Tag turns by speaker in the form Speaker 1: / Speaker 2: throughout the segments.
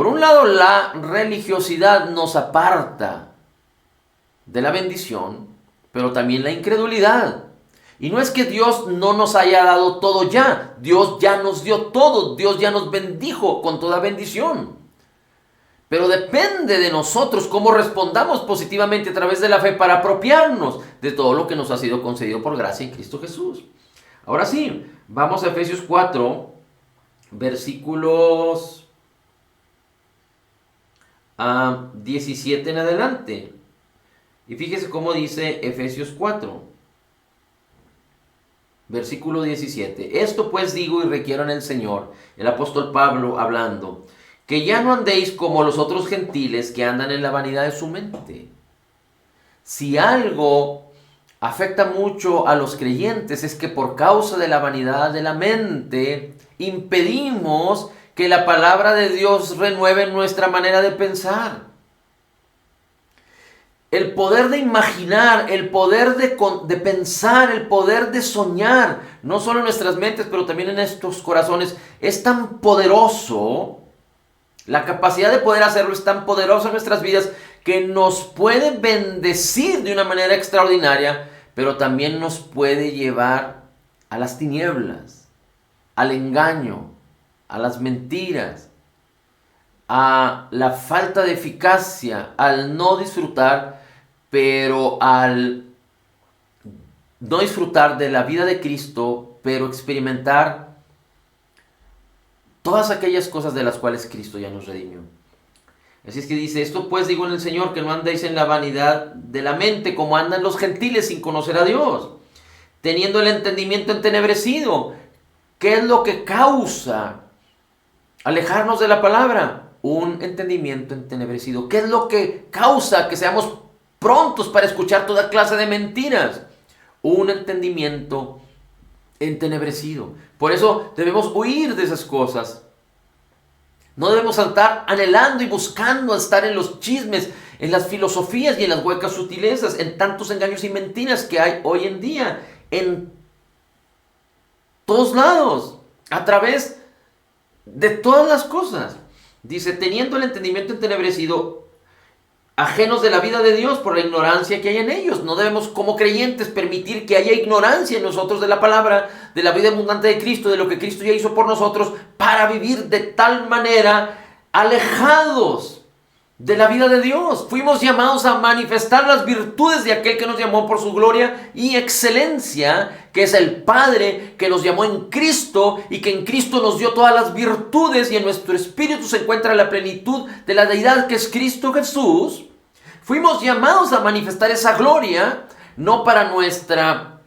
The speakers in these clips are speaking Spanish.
Speaker 1: Por un lado, la religiosidad nos aparta de la bendición, pero también la incredulidad. Y no es que Dios no nos haya dado todo ya, Dios ya nos dio todo, Dios ya nos bendijo con toda bendición. Pero depende de nosotros cómo respondamos positivamente a través de la fe para apropiarnos de todo lo que nos ha sido concedido por gracia en Cristo Jesús. Ahora sí, vamos a Efesios 4, versículos 17 en adelante. Y fíjese cómo dice Efesios 4, versículo 17. Esto pues digo y requiero en el Señor, el apóstol Pablo hablando, que ya no andéis como los otros gentiles que andan en la vanidad de su mente. Si algo afecta mucho a los creyentes es que por causa de la vanidad de la mente impedimos que la palabra de Dios renueve nuestra manera de pensar. El poder de imaginar, el poder de pensar, el poder de soñar, no solo en nuestras mentes, pero también en estos corazones, es tan poderoso. La capacidad de poder hacerlo es tan poderosa en nuestras vidas que nos puede bendecir de una manera extraordinaria, pero también nos puede llevar a las tinieblas, al engaño, a las mentiras, a la falta de eficacia, al no disfrutar, pero al no disfrutar de la vida de Cristo, pero experimentar todas aquellas cosas de las cuales Cristo ya nos redimió. Así es que dice, esto pues digo en el Señor, que no andéis en la vanidad de la mente, como andan los gentiles sin conocer a Dios, teniendo el entendimiento entenebrecido. ¿Qué es lo que causa alejarnos de la palabra? Un entendimiento entenebrecido. ¿Qué es lo que causa que seamos prontos para escuchar toda clase de mentiras? Un entendimiento entenebrecido. Por eso debemos huir de esas cosas. No debemos estar anhelando y buscando estar en los chismes, en las filosofías y en las huecas sutilezas, en tantos engaños y mentiras que hay hoy en día, en todos lados, a través de todas las cosas. Dice, teniendo el entendimiento entenebrecido, ajenos de la vida de Dios por la ignorancia que hay en ellos. No debemos como creyentes permitir que haya ignorancia en nosotros de la palabra, de la vida abundante de Cristo, de lo que Cristo ya hizo por nosotros, para vivir de tal manera alejados de la vida de Dios. Fuimos llamados a manifestar las virtudes de aquel que nos llamó por su gloria y excelencia, que es el Padre que nos llamó en Cristo y que en Cristo nos dio todas las virtudes, y en nuestro espíritu se encuentra la plenitud de la deidad que es Cristo Jesús. Fuimos llamados a manifestar esa gloria, no para nuestra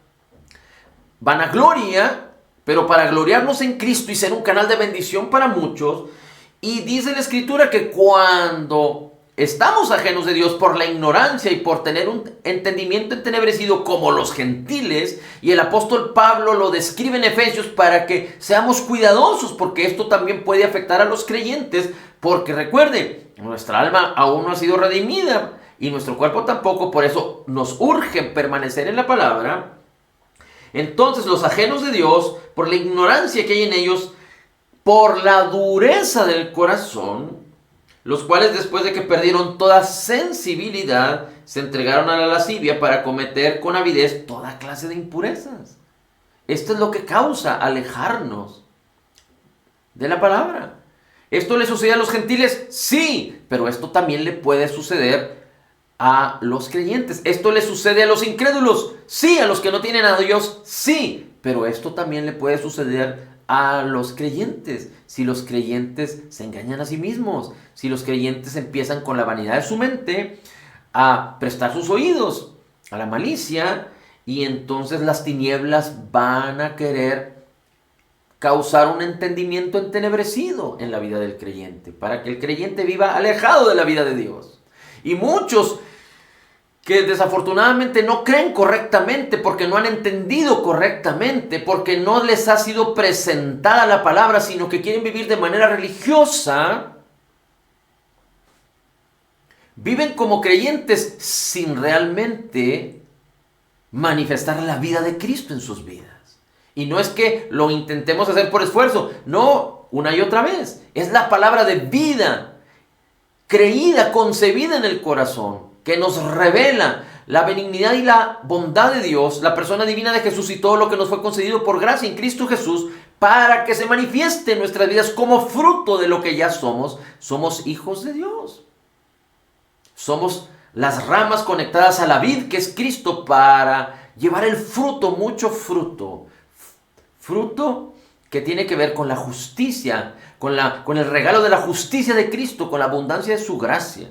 Speaker 1: vanagloria, pero para gloriarnos en Cristo y ser un canal de bendición para muchos. Y dice la Escritura que cuando estamos ajenos de Dios por la ignorancia y por tener un entendimiento entenebrecido como los gentiles, y el apóstol Pablo lo describe en Efesios para que seamos cuidadosos, porque esto también puede afectar a los creyentes, porque recuerde, nuestra alma aún no ha sido redimida y nuestro cuerpo tampoco, por eso nos urge permanecer en la palabra. Entonces los ajenos de Dios, por la ignorancia que hay en ellos, por la dureza del corazón, los cuales después de que perdieron toda sensibilidad, se entregaron a la lascivia para cometer con avidez toda clase de impurezas. Esto es lo que causa alejarnos de la palabra. ¿Esto le sucede a los gentiles? Sí, pero esto también le puede suceder a los creyentes. ¿Esto le sucede a los incrédulos? Sí, a los que no tienen a Dios, sí, pero esto también le puede suceder a los creyentes. Si los creyentes se engañan a sí mismos, si los creyentes empiezan con la vanidad de su mente a prestar sus oídos a la malicia, y entonces las tinieblas van a querer causar un entendimiento entenebrecido en la vida del creyente, para que el creyente viva alejado de la vida de Dios. Y muchos que desafortunadamente no creen correctamente porque no han entendido correctamente, porque no les ha sido presentada la palabra, sino que quieren vivir de manera religiosa, viven como creyentes sin realmente manifestar la vida de Cristo en sus vidas. Y no es que lo intentemos hacer por esfuerzo, no, una y otra vez. Es la palabra de vida creída, concebida en el corazón, que nos revela la benignidad y la bondad de Dios, la persona divina de Jesús y todo lo que nos fue concedido por gracia en Cristo Jesús, para que se manifieste en nuestras vidas como fruto de lo que ya somos. Somos hijos de Dios. Somos las ramas conectadas a la vid, que es Cristo, para llevar el fruto, mucho fruto. Fruto que tiene que ver con la justicia, con el regalo de la justicia de Cristo, con la abundancia de su gracia.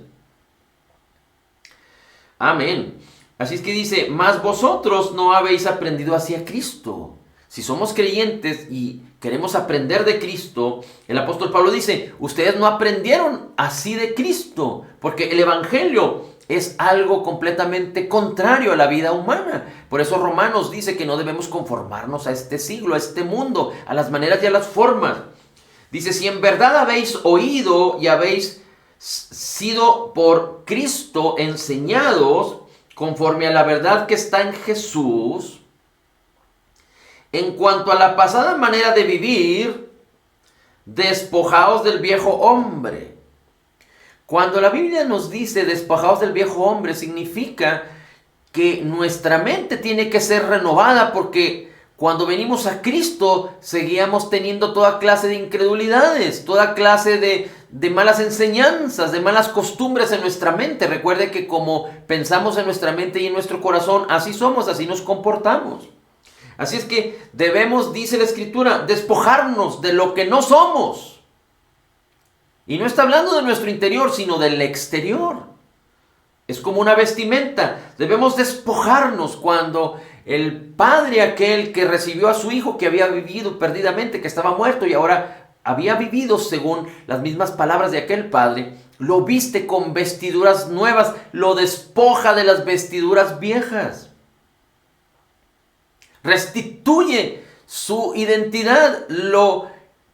Speaker 1: Amén. Así es que dice, mas vosotros no habéis aprendido hacia Cristo. Si somos creyentes y queremos aprender de Cristo, el apóstol Pablo dice, ustedes no aprendieron así de Cristo, porque el evangelio es algo completamente contrario a la vida humana. Por eso Romanos dice que no debemos conformarnos a este siglo, a este mundo, a las maneras y a las formas. Dice, si en verdad habéis oído y habéis sido por Cristo enseñados conforme a la verdad que está en Jesús, en cuanto a la pasada manera de vivir, despojaos del viejo hombre. Cuando la Biblia nos dice despojaos del viejo hombre, significa que nuestra mente tiene que ser renovada, porque cuando venimos a Cristo seguíamos teniendo toda clase de incredulidades, toda clase de malas enseñanzas, de malas costumbres en nuestra mente. Recuerde que como pensamos en nuestra mente y en nuestro corazón, así somos, así nos comportamos. Así es que debemos, dice la Escritura, despojarnos de lo que no somos. Y no está hablando de nuestro interior, sino del exterior. Es como una vestimenta. Debemos despojarnos cuando el padre aquel que recibió a su hijo que había vivido perdidamente, que estaba muerto y ahora había vivido según las mismas palabras de aquel padre, lo viste con vestiduras nuevas, lo despoja de las vestiduras viejas. Restituye su identidad.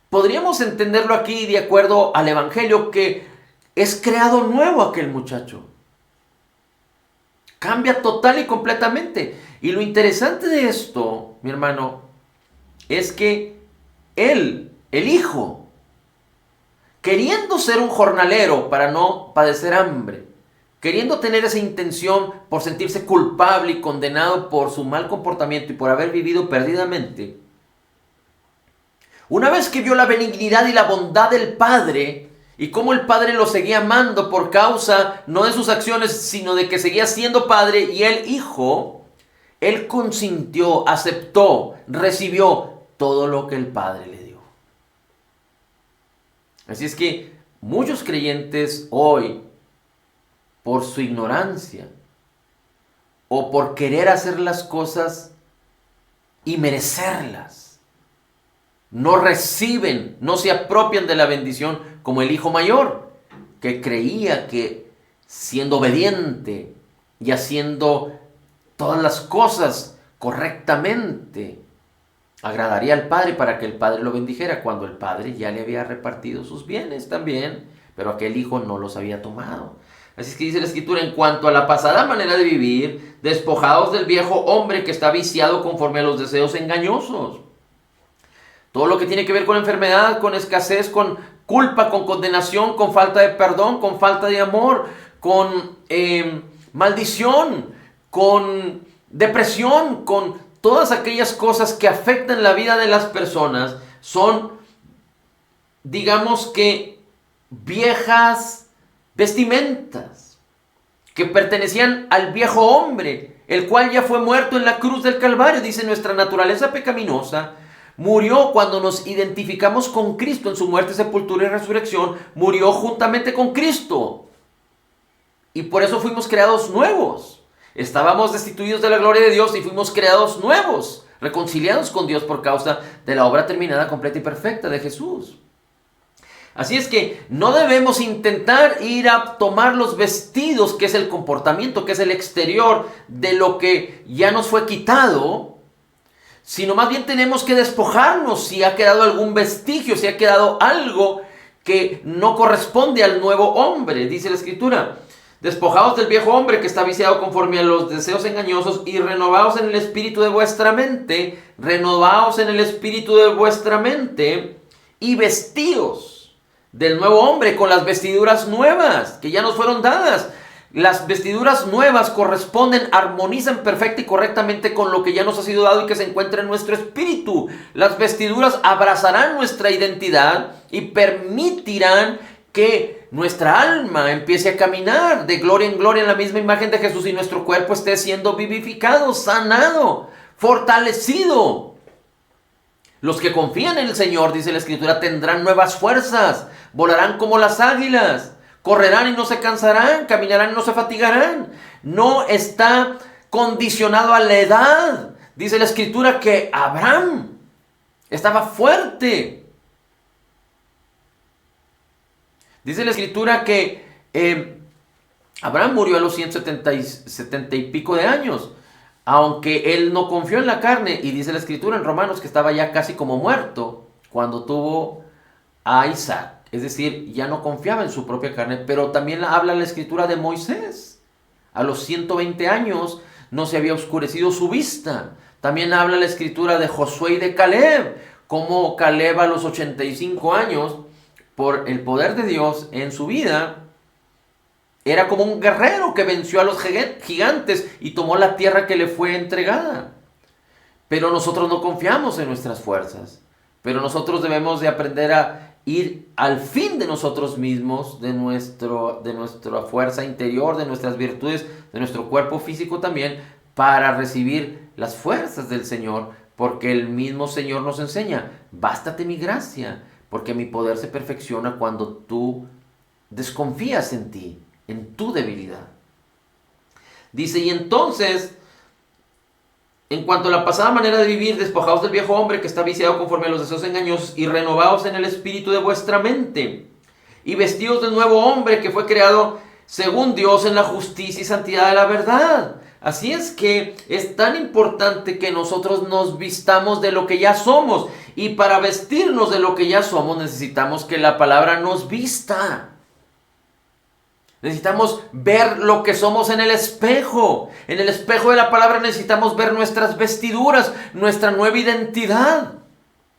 Speaker 1: Podríamos entenderlo aquí de acuerdo al evangelio, que es creado nuevo aquel muchacho. Cambia total y completamente. Y lo interesante de esto, mi hermano, es que él, el hijo, queriendo ser un jornalero para no padecer hambre, queriendo tener esa intención por sentirse culpable y condenado por su mal comportamiento y por haber vivido perdidamente, una vez que vio la benignidad y la bondad del Padre y cómo el Padre lo seguía amando por causa no de sus acciones, sino de que seguía siendo Padre y él hijo, él consintió, aceptó, recibió todo lo que el Padre le dio. Así es que muchos creyentes hoy, por su ignorancia o por querer hacer las cosas y merecerlas, no reciben, no se apropian de la bendición como el hijo mayor, que creía que siendo obediente y haciendo todas las cosas correctamente agradaría al Padre para que el Padre lo bendijera, cuando el Padre ya le había repartido sus bienes también, pero aquel hijo no los había tomado. Así es que dice la Escritura, en cuanto a la pasada manera de vivir, despojados del viejo hombre que está viciado conforme a los deseos engañosos. Todo lo que tiene que ver con enfermedad, con escasez, con culpa, con condenación, con falta de perdón, con falta de amor, con maldición, con depresión, con todas aquellas cosas que afectan la vida de las personas, son, digamos que, viejas vestimentas que pertenecían al viejo hombre, el cual ya fue muerto en la cruz del Calvario. Dice, nuestra naturaleza pecaminosa murió cuando nos identificamos con Cristo en su muerte, sepultura y resurrección. Murió juntamente con Cristo. Y por eso fuimos creados nuevos. Estábamos destituidos de la gloria de Dios y fuimos creados nuevos, reconciliados con Dios por causa de la obra terminada, completa y perfecta de Jesús. Así es que no debemos intentar ir a tomar los vestidos, que es el comportamiento, que es el exterior de lo que ya nos fue quitado, sino más bien tenemos que despojarnos si ha quedado algún vestigio, si ha quedado algo que no corresponde al nuevo hombre. Dice la Escritura, despojaos del viejo hombre que está viciado conforme a los deseos engañosos y renovaos en el espíritu de vuestra mente, renovaos en el espíritu de vuestra mente y vestíos del nuevo hombre con las vestiduras nuevas que ya nos fueron dadas. Las vestiduras nuevas corresponden, armonizan perfecta y correctamente con lo que ya nos ha sido dado y que se encuentra en nuestro espíritu. Las vestiduras abrazarán nuestra identidad y permitirán que nuestra alma empiece a caminar de gloria en gloria en la misma imagen de Jesús y nuestro cuerpo esté siendo vivificado, sanado, fortalecido. Los que confían en el Señor, dice la Escritura, tendrán nuevas fuerzas, volarán como las águilas, correrán y no se cansarán, caminarán y no se fatigarán. No está condicionado a la edad. Dice la Escritura que Abraham estaba fuerte. Dice la Escritura que Abraham murió a los 170 y pico de años, aunque él no confió en la carne. Y dice la Escritura en Romanos que estaba ya casi como muerto cuando tuvo a Isaac. Es decir, ya no confiaba en su propia carne, pero también habla la Escritura de Moisés. A los 120 años no se había oscurecido su vista. También habla la Escritura de Josué y de Caleb, como Caleb a los 85 años, por el poder de Dios en su vida, era como un guerrero que venció a los gigantes y tomó la tierra que le fue entregada. Pero nosotros no confiamos en nuestras fuerzas. Pero nosotros debemos de aprender a ir al fin de nosotros mismos, de nuestra fuerza interior, de nuestras virtudes, de nuestro cuerpo físico también, para recibir las fuerzas del Señor, porque el mismo Señor nos enseña: bástate mi gracia, porque mi poder se perfecciona cuando tú desconfías en ti, en tu debilidad. Dice, y entonces, en cuanto a la pasada manera de vivir, despojaos del viejo hombre que está viciado conforme a los deseos engañosos y renovaos en el espíritu de vuestra mente y vestidos del nuevo hombre que fue creado según Dios en la justicia y santidad de la verdad. Así es que es tan importante que nosotros nos vistamos de lo que ya somos, y para vestirnos de lo que ya somos necesitamos que la palabra nos vista. Necesitamos ver lo que somos en el espejo. En el espejo de la palabra necesitamos ver nuestras vestiduras, nuestra nueva identidad.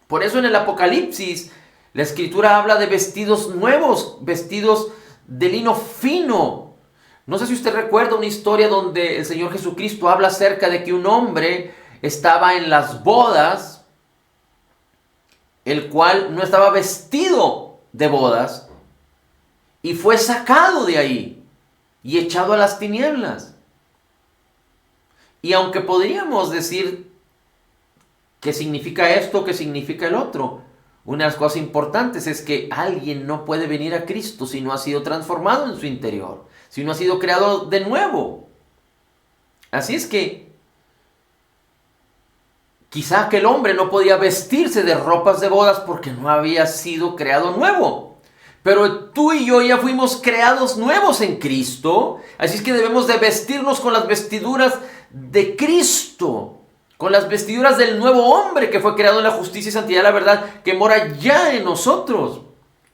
Speaker 1: Por eso en el Apocalipsis la Escritura habla de vestidos nuevos, vestidos de lino fino. No sé si usted recuerda una historia donde el Señor Jesucristo habla acerca de que un hombre estaba en las bodas, el cual no estaba vestido de bodas, y fue sacado de ahí y echado a las tinieblas. Y aunque podríamos decir qué significa esto, qué significa el otro, una de las cosas importantes es que alguien no puede venir a Cristo si no ha sido transformado en su interior, si no ha sido creado de nuevo. Así es que quizá aquel hombre no podía vestirse de ropas de bodas porque no había sido creado nuevo. Pero tú y yo ya fuimos creados nuevos en Cristo. Así es que debemos de vestirnos con las vestiduras de Cristo, con las vestiduras del nuevo hombre que fue creado en la justicia y santidad de la verdad, que mora ya en nosotros.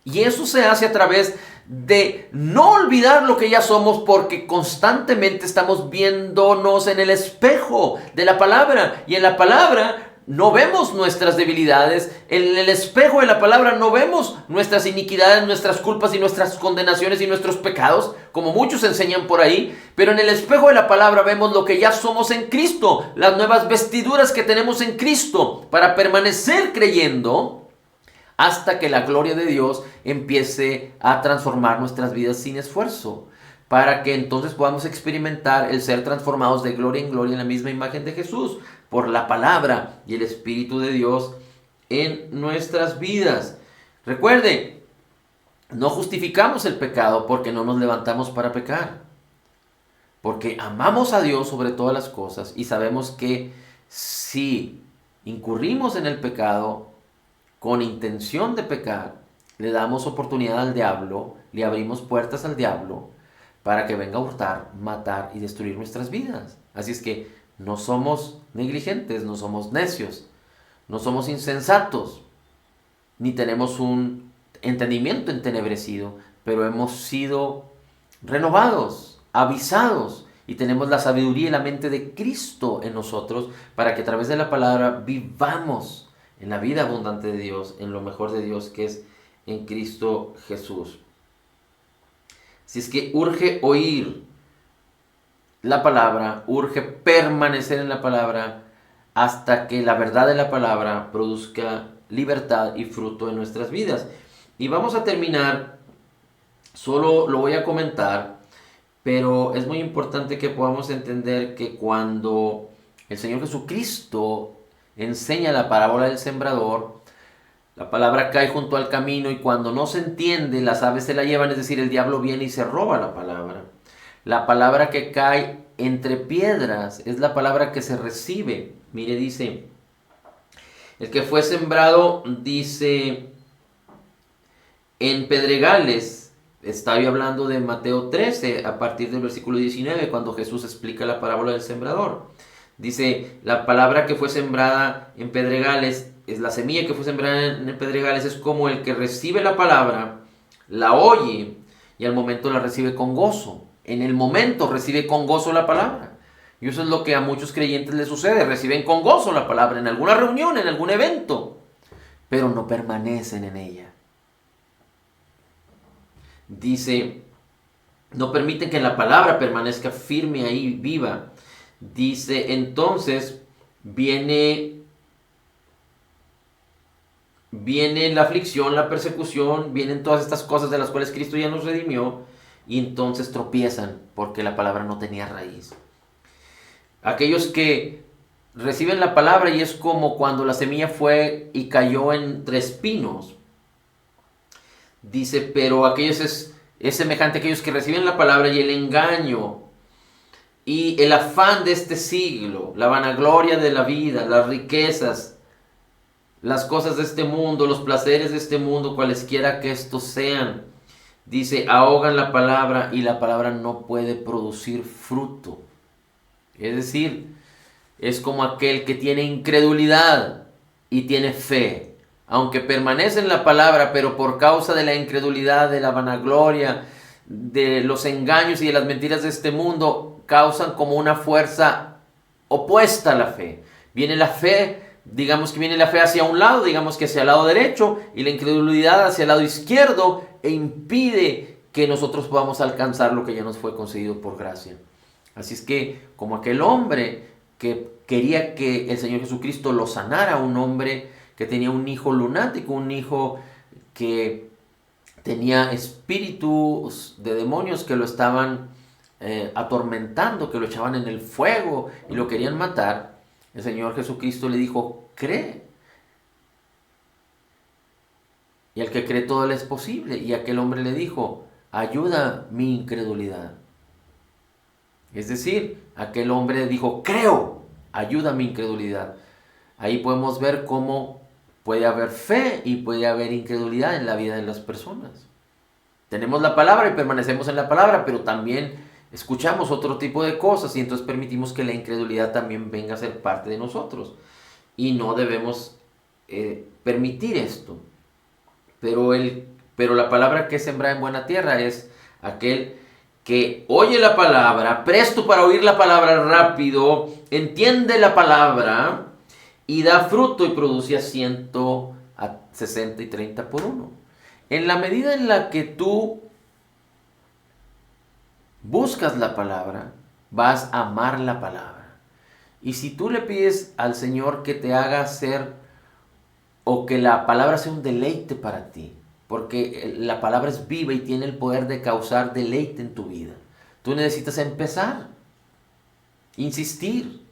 Speaker 1: Y eso se hace a través de no olvidar lo que ya somos, porque constantemente estamos viéndonos en el espejo de la palabra. Y en la palabra no vemos nuestras debilidades, en el espejo de la palabra no vemos nuestras iniquidades, nuestras culpas y nuestras condenaciones y nuestros pecados, como muchos enseñan por ahí, pero en el espejo de la palabra vemos lo que ya somos en Cristo, las nuevas vestiduras que tenemos en Cristo, para permanecer creyendo hasta que la gloria de Dios empiece a transformar nuestras vidas sin esfuerzo, para que entonces podamos experimentar el ser transformados de gloria en gloria en la misma imagen de Jesús, por la palabra y el Espíritu de Dios en nuestras vidas. Recuerde, no justificamos el pecado porque no nos levantamos para pecar, porque amamos a Dios sobre todas las cosas y sabemos que si incurrimos en el pecado con intención de pecar, le damos oportunidad al diablo, le abrimos puertas al diablo para que venga a hurtar, matar y destruir nuestras vidas. Así es que no somos negligentes, no somos necios, no somos insensatos, ni tenemos un entendimiento entenebrecido, pero hemos sido renovados, avisados, y tenemos la sabiduría y la mente de Cristo en nosotros, para que a través de la palabra vivamos en la vida abundante de Dios, en lo mejor de Dios, que es en Cristo Jesús. Así es que urge oír la palabra, urge permanecer en la palabra hasta que la verdad de la palabra produzca libertad y fruto en nuestras vidas. Y vamos a terminar, solo lo voy a comentar, pero es muy importante que podamos entender que cuando el Señor Jesucristo enseña la parábola del sembrador, la palabra cae junto al camino y cuando no se entiende, las aves se la llevan, es decir, el diablo viene y se roba la palabra. La palabra que cae entre piedras es la palabra que se recibe. Mire, dice, el que fue sembrado, dice, en pedregales. Estoy hablando de Mateo 13, a partir del versículo 19, cuando Jesús explica la parábola del sembrador. Dice, la palabra que fue sembrada en pedregales, es la semilla que fue sembrada en pedregales, es como el que recibe la palabra, la oye y al momento la recibe con gozo. En el momento recibe con gozo la palabra. Y eso es lo que a muchos creyentes les sucede, reciben con gozo la palabra en alguna reunión, en algún evento, pero no permanecen en ella. Dice, no permiten que la palabra permanezca firme ahí, viva. Dice, entonces viene la aflicción, la persecución, vienen todas estas cosas de las cuales Cristo ya nos redimió y entonces tropiezan porque la palabra no tenía raíz. Aquellos que reciben la palabra y es como cuando la semilla fue y cayó entre espinos. Dice, pero aquellos es semejante a aquellos que reciben la palabra y el engaño y el afán de este siglo, la vanagloria de la vida, las riquezas, las cosas de este mundo, los placeres de este mundo, cualesquiera que estos sean. Dice, ahogan la palabra y la palabra no puede producir fruto. Es decir, es como aquel que tiene incredulidad y tiene fe. Aunque permanece en la palabra, pero por causa de la incredulidad, de la vanagloria, de los engaños y de las mentiras de este mundo, causan como una fuerza opuesta a la fe. Viene la fe, digamos que viene la fe hacia un lado, digamos que hacia el lado derecho, y la incredulidad hacia el lado izquierdo, e impide que nosotros podamos alcanzar lo que ya nos fue concedido por gracia. Así es que, como aquel hombre que quería que el Señor Jesucristo lo sanara, un hombre que tenía un hijo lunático, un hijo que tenía espíritus de demonios que lo estaban atormentando, que lo echaban en el fuego y lo querían matar, el Señor Jesucristo le dijo, cree. Y al que cree todo le es posible. Y aquel hombre le dijo, ayuda mi incredulidad. Es decir, aquel hombre dijo, creo, ayuda mi incredulidad. Ahí podemos ver cómo puede haber fe y puede haber incredulidad en la vida de las personas. Tenemos la palabra y permanecemos en la palabra, pero también escuchamos otro tipo de cosas y entonces permitimos que la incredulidad también venga a ser parte de nosotros. Y no debemos permitir esto. Pero la palabra que es sembrada en buena tierra es aquel que oye la palabra, presto para oír la palabra, rápido, entiende la palabra y da fruto y produce a 100, a 60 y 30 por uno. En la medida en la que tú buscas la palabra, vas a amar la palabra. Y si tú le pides al Señor que te haga hacer o que la palabra sea un deleite para ti, porque la palabra es viva y tiene el poder de causar deleite en tu vida, tú necesitas empezar, insistir.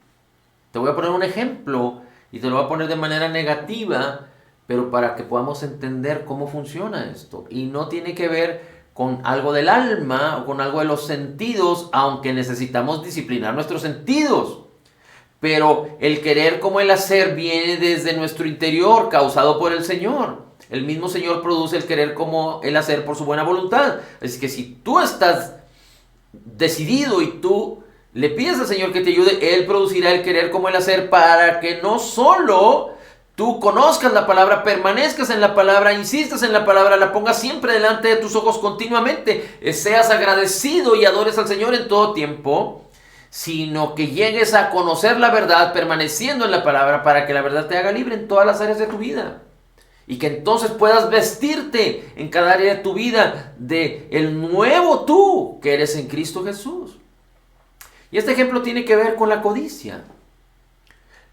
Speaker 1: Te voy a poner un ejemplo y te lo voy a poner de manera negativa, pero para que podamos entender cómo funciona esto. Y no tiene que ver con algo del alma o con algo de los sentidos, aunque necesitamos disciplinar nuestros sentidos. Pero el querer como el hacer viene desde nuestro interior, causado por el Señor. El mismo Señor produce el querer como el hacer por su buena voluntad. Así que si tú estás decidido y tú le pides al Señor que te ayude, Él producirá el querer como el hacer para que no solo tú conozcas la palabra, permanezcas en la palabra, insistas en la palabra, la pongas siempre delante de tus ojos continuamente, seas agradecido y adores al Señor en todo tiempo, sino que llegues a conocer la verdad permaneciendo en la palabra para que la verdad te haga libre en todas las áreas de tu vida. Y que entonces puedas vestirte en cada área de tu vida de el nuevo tú que eres en Cristo Jesús. Y este ejemplo tiene que ver con la codicia.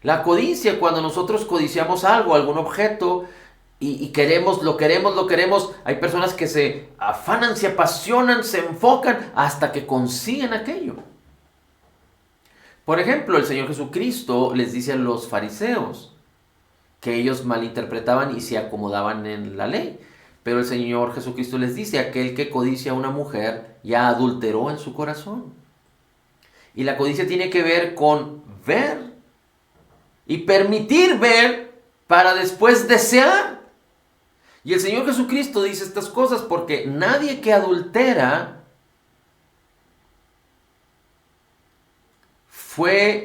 Speaker 1: La codicia, cuando nosotros codiciamos algo, algún objeto, y queremos, lo queremos, hay personas que se afanan, se apasionan, se enfocan hasta que consiguen aquello. Por ejemplo, el Señor Jesucristo les dice a los fariseos que ellos malinterpretaban y se acomodaban en la ley. Pero el Señor Jesucristo les dice, aquel que codicia a una mujer ya adulteró en su corazón. Y la codicia tiene que ver con ver y permitir ver para después desear. Y el Señor Jesucristo dice estas cosas porque nadie que adultera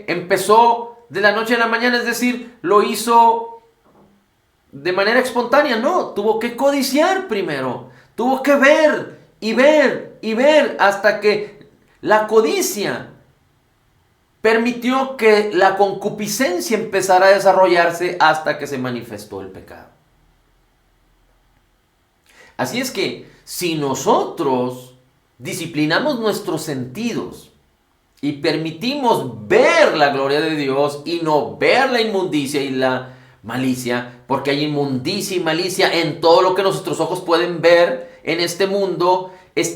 Speaker 1: empezó de la noche a la mañana, es decir, lo hizo de manera espontánea. No, tuvo que codiciar primero, tuvo que ver y ver y ver hasta que la codicia permitió que la concupiscencia empezara a desarrollarse hasta que se manifestó el pecado. Así es que si nosotros disciplinamos nuestros sentidos y permitimos ver la gloria de Dios y no ver la inmundicia y la malicia, porque hay inmundicia y malicia en todo lo que nuestros ojos pueden ver en este mundo, este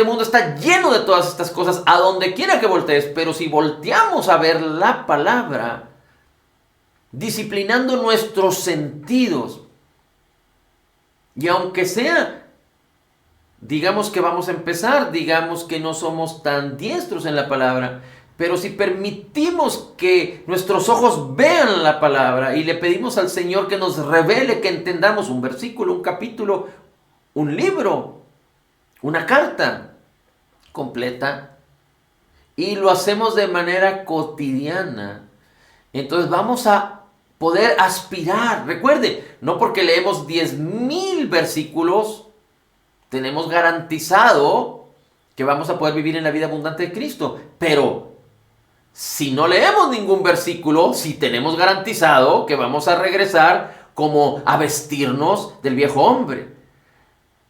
Speaker 1: mundo está lleno de todas estas cosas, a donde quiera que voltees. Pero si volteamos a ver la palabra, disciplinando nuestros sentidos, y aunque sea, digamos que vamos a empezar, digamos que no somos tan diestros en la palabra, pero si permitimos que nuestros ojos vean la palabra y le pedimos al Señor que nos revele, que entendamos un versículo, un capítulo, un libro, una carta completa, y lo hacemos de manera cotidiana, entonces vamos a poder aspirar. Recuerde, no porque leemos 10,000 versículos tenemos garantizado que vamos a poder vivir en la vida abundante de Cristo. Pero si no leemos ningún versículo, sí tenemos garantizado que vamos a regresar como a vestirnos del viejo hombre.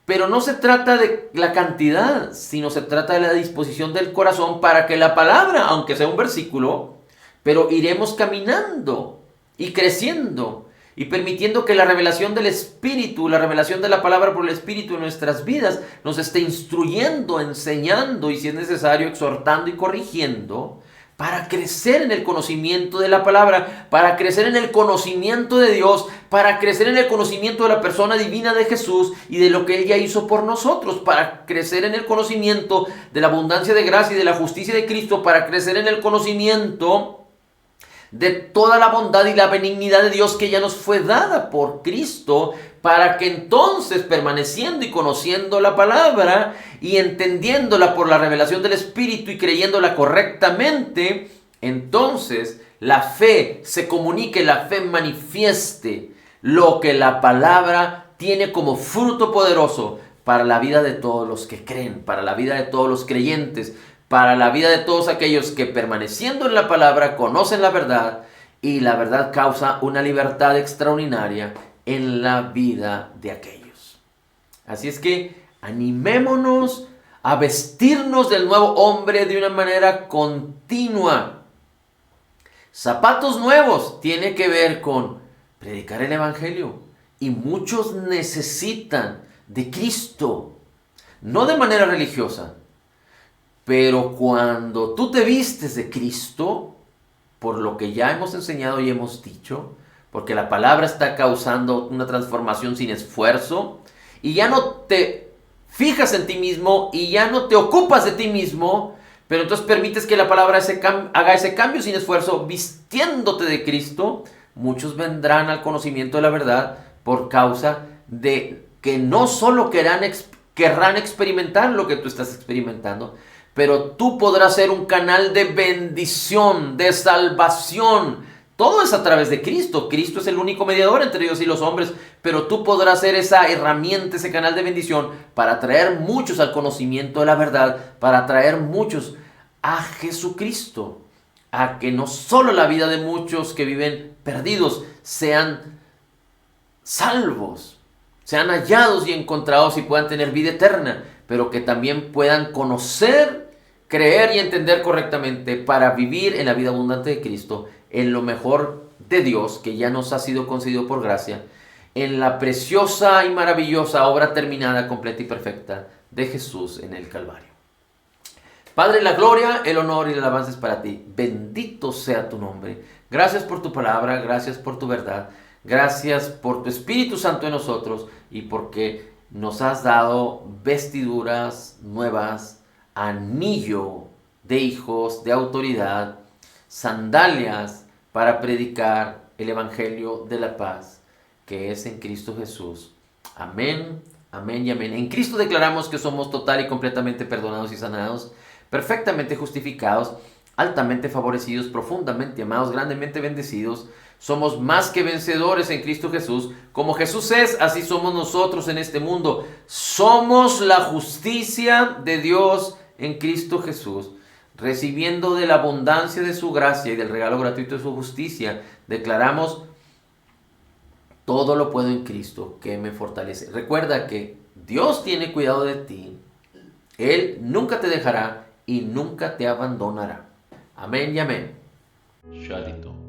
Speaker 1: Pero no se trata de la cantidad, sino se trata de la disposición del corazón para que la palabra, aunque sea un versículo, pero iremos caminando y creciendo y permitiendo que la revelación del Espíritu, la revelación de la palabra por el Espíritu en nuestras vidas nos esté instruyendo, enseñando y si es necesario exhortando y corrigiendo para crecer en el conocimiento de la palabra, para crecer en el conocimiento de Dios, para crecer en el conocimiento de la persona divina de Jesús y de lo que Él ya hizo por nosotros, para crecer en el conocimiento de la abundancia de gracia y de la justicia de Cristo, para crecer en el conocimiento de toda la bondad y la benignidad de Dios que ya nos fue dada por Cristo, para que entonces, permaneciendo y conociendo la palabra y entendiéndola por la revelación del Espíritu y creyéndola correctamente, entonces la fe se comunique, la fe manifieste lo que la palabra tiene como fruto poderoso para la vida de todos los que creen, para la vida de todos los creyentes, para la vida de todos aquellos que permaneciendo en la palabra conocen la verdad, y la verdad causa una libertad extraordinaria en la vida de aquellos. Así es que animémonos a vestirnos del nuevo hombre de una manera continua. Zapatos nuevos tiene que ver con predicar el Evangelio, y muchos necesitan de Cristo, no de manera religiosa. Pero cuando tú te vistes de Cristo, por lo que ya hemos enseñado y hemos dicho, porque la palabra está causando una transformación sin esfuerzo, y ya no te fijas en ti mismo y ya no te ocupas de ti mismo, pero entonces permites que la palabra haga ese cambio sin esfuerzo, vistiéndote de Cristo, muchos vendrán al conocimiento de la verdad por causa de que no solo querrán experimentar lo que tú estás experimentando, pero tú podrás ser un canal de bendición, de salvación. Todo es a través de Cristo. Cristo es el único mediador entre Dios y los hombres, pero tú podrás ser esa herramienta, ese canal de bendición para traer muchos al conocimiento de la verdad, para traer muchos a Jesucristo, a que no solo la vida de muchos que viven perdidos sean salvos, sean hallados y encontrados y puedan tener vida eterna, pero que también puedan conocer, creer y entender correctamente para vivir en la vida abundante de Cristo, en lo mejor de Dios que ya nos ha sido concedido por gracia, en la preciosa y maravillosa obra terminada, completa y perfecta de Jesús en el Calvario. Padre, la gloria, el honor y la alabanza es para ti. Bendito sea tu nombre. Gracias por tu palabra, gracias por tu verdad, gracias por tu Espíritu Santo en nosotros y porque nos has dado vestiduras nuevas, anillo de hijos, de autoridad, sandalias para predicar el Evangelio de la paz que es en Cristo Jesús. Amén, amén y amén. En Cristo declaramos que somos total y completamente perdonados y sanados, perfectamente justificados, altamente favorecidos, profundamente amados, grandemente bendecidos. Somos más que vencedores en Cristo Jesús. Como Jesús es, así somos nosotros en este mundo. Somos la justicia de Dios en Cristo Jesús. Recibiendo de la abundancia de su gracia y del regalo gratuito de su justicia, declaramos: todo lo puedo en Cristo que me fortalece. Recuerda que Dios tiene cuidado de ti. Él nunca te dejará y nunca te abandonará. Amén y amén. Shalom.